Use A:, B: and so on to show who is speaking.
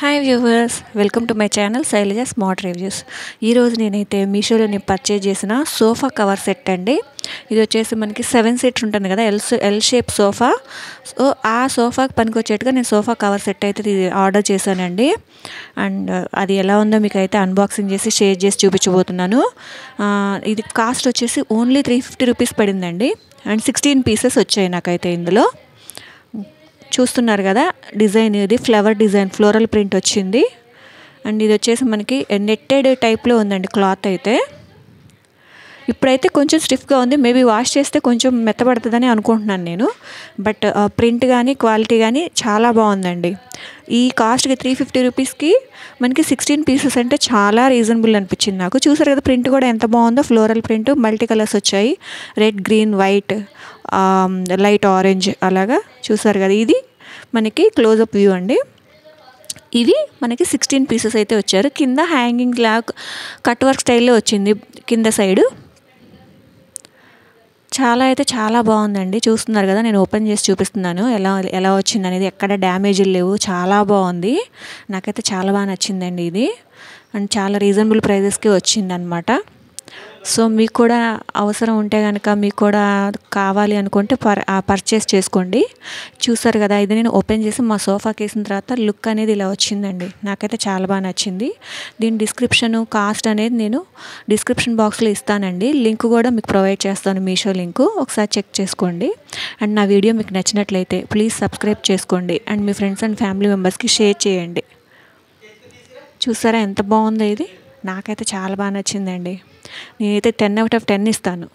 A: Hi viewers, welcome to my channel Shailaja smart reviews. ఈరోజు నేనైతే మీషోలో పర్చేజ్ చేసిన సోఫా కవర్ సెట్ అండి. ఇది వచ్చేసి మనకి 7 సీట్స్ ఉంటుంది కదా, ఎల్ షేప్ సోఫా. సో ఆ సోఫాకి పనికొచ్చేట్టుగా నేను సోఫా కవర్ సెట్ అయితే ఇది ఆర్డర్ చేశానండి. అండ్ అది ఎలా ఉందో మీకు అయితే అన్బాక్సింగ్ చేసి షేర్ చేసి చూపించబోతున్నాను. ఇది కాస్ట్ వచ్చేసి ఓన్లీ 350 రూపీస్ పడిందండి. అండ్ 16 పీసెస్ వచ్చాయి నాకైతే ఇందులో. చూస్తున్నారు కదా, డిజైన్ ఇది ఫ్లవర్ డిజైన్, ఫ్లోరల్ ప్రింట్ వచ్చింది. అండ్ ఇది వచ్చేసి మనకి నెట్టెడ్ టైప్లో ఉందండి క్లాత్ అయితే. ఇప్పుడైతే కొంచెం స్టిఫ్గా ఉంది, మేబీ వాష్ చేస్తే కొంచెం మెత్తబడుతుందని అనుకుంటున్నాను నేను. బట్ ప్రింట్ కానీ క్వాలిటీ కానీ చాలా బాగుందండి. ఈ కాస్ట్కి 350 రూపీస్కి మనకి 16 పీసెస్ అంటే చాలా రీజనబుల్ అనిపించింది నాకు. చూసారు కదా, ప్రింట్ కూడా ఎంత బాగుందో, ఫ్లోరల్ ప్రింట్, మల్టీ కలర్స్ వచ్చాయి, red, green, white, light orange అలాగా. చూసారు కదా, ఇది మనకి క్లోజప్ వ్యూ అండి. ఇవి మనకి 16 పీసెస్ అయితే వచ్చారు. కింద హ్యాంగింగ్ లాగ్ కట్ వర్క్ స్టైల్లో వచ్చింది కింద సైడు. చాలా బాగుందండి. చూస్తున్నారు కదా, నేను ఓపెన్ చేసి చూపిస్తున్నాను ఎలా వచ్చింది అనేది. ఎక్కడ డ్యామేజ్లు లేవు, చాలా బాగుంది. నాకైతే చాలా బాగా నచ్చిందండి ఇది. అండ్ చాలా రీజనబుల్ ప్రైజెస్కి వచ్చింది అనమాట. సో మీకు కూడా అవసరం ఉంటే కనుక, మీకు కూడా కావాలి అనుకుంటే పర్చేస్ చేసుకోండి. చూసారు కదా, ఇది నేను ఓపెన్ చేసి మా సోఫాకి వేసిన తర్వాత లుక్ అనేది ఇలా వచ్చిందండి. నాకైతే చాలా బాగా నచ్చింది. దీని డిస్క్రిప్షను, కాస్ట్ అనేది నేను డిస్క్రిప్షన్ బాక్స్లో ఇస్తానండి. లింక్ కూడా మీకు ప్రొవైడ్ చేస్తాను, మీషో లింకు. ఒకసారి చెక్ చేసుకోండి. అండ్ నా వీడియో మీకు నచ్చినట్లయితే ప్లీజ్ సబ్స్క్రైబ్ చేసుకోండి. And me friends and family మెంబర్స్కి షేర్ చేయండి. చూసారా ఎంత బాగుందో ఇది. నాకైతే చాలా బాగా నచ్చిందండి. నేనైతే 10 out of 10 ఇస్తాను.